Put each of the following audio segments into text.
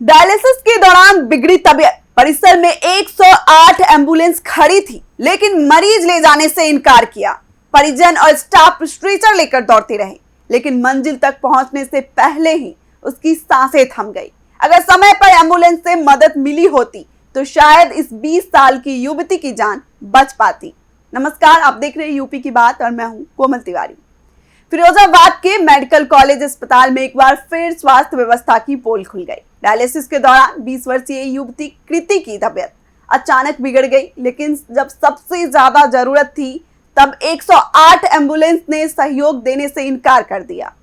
Dialysis के दौरान बिगड़ी तबीयत। परिसर में 108 एम्बुलेंस खड़ी थी, लेकिन मरीज ले जाने से इनकार किया। परिजन और स्टाफ स्ट्रेचर लेकर दौड़ते रहे, लेकिन मंजिल तक पहुंचने से पहले ही उसकी सांसें थम गई। अगर समय पर एम्बुलेंस से मदद मिली होती तो शायद इस 20 साल की युवती की जान बच पाती। नमस्कार, आप देख रहे हैं यूपी की बात और मैं हूं कोमल तिवारी। फिरोजाबाद के मेडिकल कॉलेज अस्पताल में एक बार फिर स्वास्थ्य व्यवस्था की पोल खुल गई। डायलिसिस के दौरान 20 वर्षीय युवती कृति की तबीयत अचानक बिगड़ गई, लेकिन जब सबसे ज्यादा जरूरत थी तब 108 एम्बुलेंस ने सहयोग देने से इनकार कर दिया।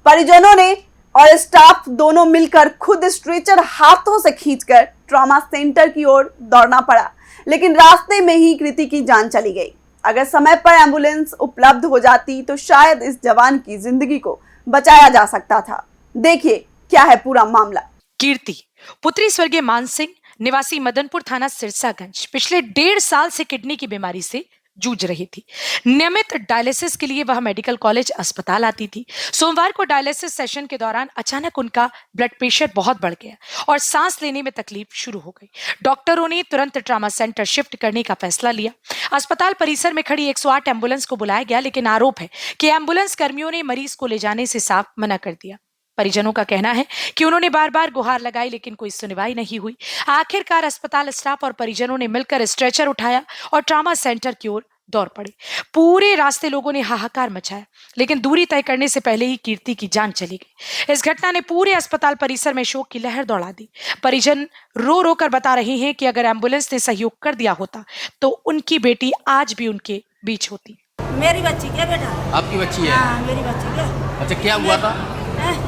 परिजनों ने और स्टाफ दोनों मिलकर खुद स्ट्रेचर हाथों से खींचकर ट्रॉमा सेंटर की ओर दौड़ना पड़ा, लेकिन रास्ते में ही कृति की जान चली गई। अगर समय पर एम्बुलेंस उपलब्ध हो जाती तो शायद इस जवान की जिंदगी को बचाया जा सकता था। देखिए क्या है पूरा मामला। कीर्ति पुत्री स्वर्गीय मान सिंह, निवासी मदनपुर थाना सिरसागंज, पिछले 1.5 साल से किडनी की बीमारी से जूझ रही थी। नियमित डायलिसिस के लिए वह मेडिकल कॉलेज अस्पताल आती थी। सोमवार को डायलिसिस सेशन के दौरान अचानक उनका ब्लड प्रेशर बहुत बढ़ गया और सांस लेने में तकलीफ शुरू हो गई। डॉक्टरों ने तुरंत ट्रॉमा सेंटर शिफ्ट करने का फैसला लिया। अस्पताल परिसर में खड़ी 108 एम्बुलेंस को बुलाया गया, लेकिन आरोप है कि एम्बुलेंस कर्मियों ने मरीज को ले जाने से साफ मना कर दिया। परिजनों का कहना है कि उन्होंने बार बार गुहार लगाई, लेकिन कोई सुनवाई नहीं हुई। आखिरकार अस्पताल स्टाफ और परिजनों ने मिलकर स्ट्रेचर उठाया और ट्रॉमा सेंटर की ओर दौड़ पड़े। पूरे रास्ते लोगों ने हाहाकार मचाया, लेकिन दूरी तय करने से पहले ही कीर्ति की जान चली गई। इस घटना ने पूरे अस्पताल परिसर में शोक की लहर दौड़ा दी। परिजन रो रो कर बता रहे हैं कि अगर एम्बुलेंस ने सहयोग कर दिया होता तो उनकी बेटी आज भी उनके बीच होती। मेरी बच्ची क्या बेटा? आपकी बच्ची है? हाँ, मेरी बच्ची क्या? अच्छा, क्या हुआ था?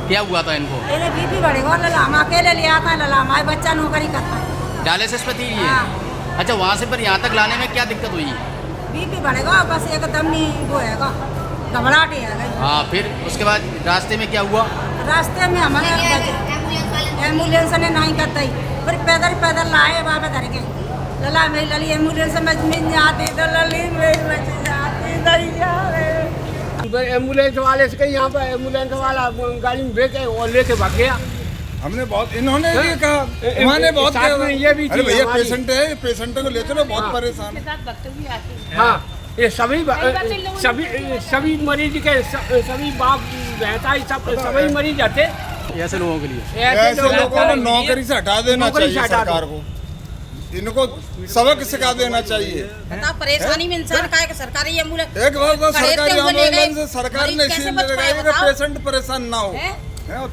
क्या हुआ था इनको? इन्हें बीपी बढ़ेगा, ललामा अकेले लिया था, ललामा बच्चा नौकरी करता है। डायलिसिस पे थी ये? हाँ। अच्छा, वहाँ से पर यहाँ तक लाने में क्या दिक्कत हुई? बीपी बढ़ेगा, बस एकदम नहीं वो है, घबराहट है। हाँ, फिर उसके बाद रास्ते में क्या हुआ? रास्ते में हमारे एम्बुलेंस ने नहीं करता ही, फिर पैदल पैदल लाए बाबा धर के। लला मेरी लली एम्बुलेंस में आती तो लली मेरी बच्ची जाती एम्बुलेंस वाले से कहीं यहाँ पर एम्बुलेंस वाला गाड़ी में ब्रेक है और लेके भाग गया। हमने बहुत इन्होंने भी कहा, उन्होंने बहुत ये भी अरे भैया पेशेंट है, पेशेंट को ले चलो, बहुत परेशान है। हाँ, ये सभी मरीज के सभी बाप रहता है, सभी मरीज आते। ऐसे लोगों के लिए ऐसे लोगों को नौकरी से हटा देना चाहिए सरकार को। इनको सबक सिखा देना चाहिए। परेशानी में इंसान का सरकारी एम्बुलेंस एक बार तो सरकारी एम्बुलेंस सरकार ने इसीलिए लगाई कि पेशेंट परेशान ना हो।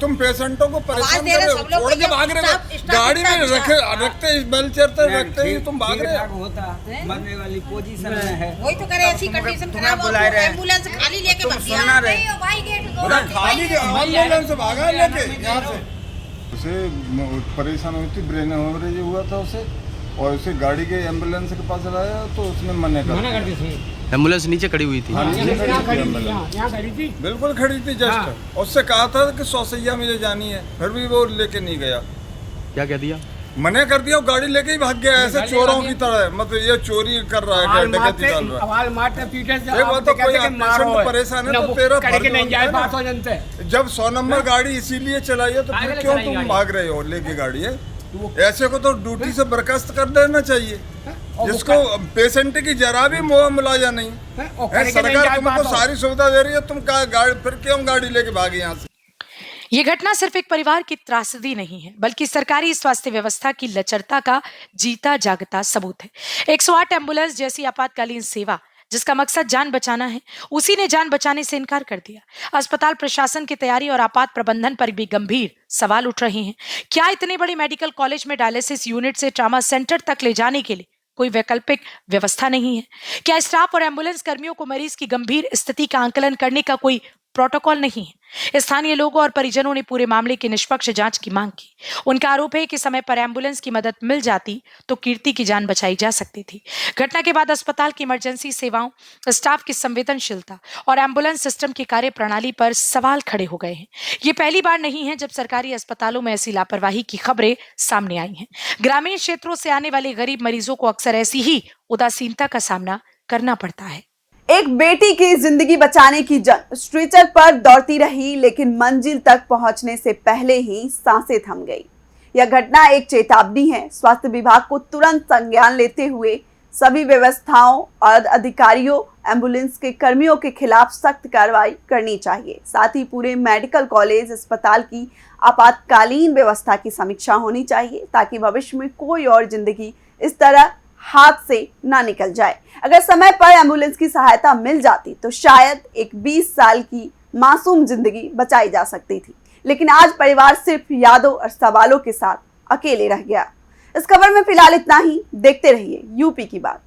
तुम पेशेंटों को परेशान कर रहे हो, छोड़ के भाग रहे हो, गाड़ी में रखते व्हीलचेयर तक रखते ही तुम भाग रहे हो। मरने वाली पोजीशन में है, वही तो करे, ऐसी कंडीशन खराब हो, एम्बुलेंस खाली लेके भाग गया। खाली एम्बुलेंस भागा लेके यहाँ से। उसे परेशान हुई थी, ब्रेन हेमरेज हुआ था उसे, और उसे गाड़ी के एम्बुलेंस के पास लाया तो उसने मना कर दी। एम्बुलेंस नीचे खड़ी हुई थी? बिल्कुल खड़ी थी जस्ट। उससे कहा था कि 100 सैया मुझे जानी है, फिर भी वो लेके नहीं गया। क्या कह दिया? मना कर दिया, गाड़ी लेके ही भाग गया, ऐसे चोरों की तरह। मतलब ये चोरी कर रहा है, डकैती डाल रहा है। परेशान है तो तेरा जब 100 नंबर गाड़ी इसीलिए चलाई है तो फिर क्यों तुम भाग रहे हो लेके गाड़ी है? ऐसे को तो ड्यूटी से बर्खास्त कर देना चाहिए, जिसको पेशेंट की जरा भी मोह मुलाजा नहीं है। सरकार तुमको सारी सुविधा दे रही है, तुम गाड़ी फिर क्यों गाड़ी लेके भागे यहाँ से? ये घटना सिर्फ एक परिवार की त्रासदी नहीं है, बल्कि सरकारी स्वास्थ्य व्यवस्था की लचरता का जीता जागता सबूत है। 108 एम्बुलेंस जैसी आपातकालीन सेवा जिसका मकसद जान बचाना है, उसी ने जान बचाने से इनकार कर दिया। अस्पताल प्रशासन की तैयारी और आपात प्रबंधन पर भी गंभीर सवाल उठ रहे हैं। क्या इतने बड़े मेडिकल कॉलेज में डायलिसिस यूनिट से ट्रॉमा सेंटर तक ले जाने के लिए कोई वैकल्पिक व्यवस्था नहीं है? क्या स्टाफ और एम्बुलेंस कर्मियों को मरीज की गंभीर स्थिति का आंकलन करने का कोई प्रोटोकॉल नहीं है? स्थानीय लोगों और परिजनों ने पूरे मामले की निष्पक्ष जांच की मांग की। उनका आरोप है कि समय पर एम्बुलेंस की मदद मिल जाती तो कीर्ति की जान बचाई जा सकती थी। घटना के बाद अस्पताल की इमरजेंसी सेवाओं, स्टाफ की संवेदनशीलता और एम्बुलेंस सिस्टम की कार्य प्रणाली पर सवाल खड़े हो गए हैं। ये पहली बार नहीं है जब सरकारी अस्पतालों में ऐसी लापरवाही की खबरें सामने आई हैं। ग्रामीण क्षेत्रों से आने वाले गरीब मरीजों को अक्सर ऐसी ही उदासीनता का सामना करना पड़ता है। एक बेटी की जिंदगी बचाने की जंग स्ट्रेचर पर दौड़ती रही, लेकिन मंजिल तक पहुंचने से पहले ही सांसें थम गई। यह घटना एक चेतावनी है। स्वास्थ्य विभाग को तुरंत संज्ञान लेते हुए सभी व्यवस्थाओं और अधिकारियों, एम्बुलेंस के कर्मियों के खिलाफ सख्त कार्रवाई करनी चाहिए। साथ ही पूरे मेडिकल कॉलेज अस्पताल की आपातकालीन व्यवस्था की समीक्षा होनी चाहिए ताकि भविष्य में कोई और जिंदगी इस तरह हाथ से ना निकल जाए। अगर समय पर एम्बुलेंस की सहायता मिल जाती तो शायद एक 20 साल की मासूम जिंदगी बचाई जा सकती थी, लेकिन आज परिवार सिर्फ यादों और सवालों के साथ अकेले रह गया। इस खबर में फिलहाल इतना ही। देखते रहिए यूपी की बात।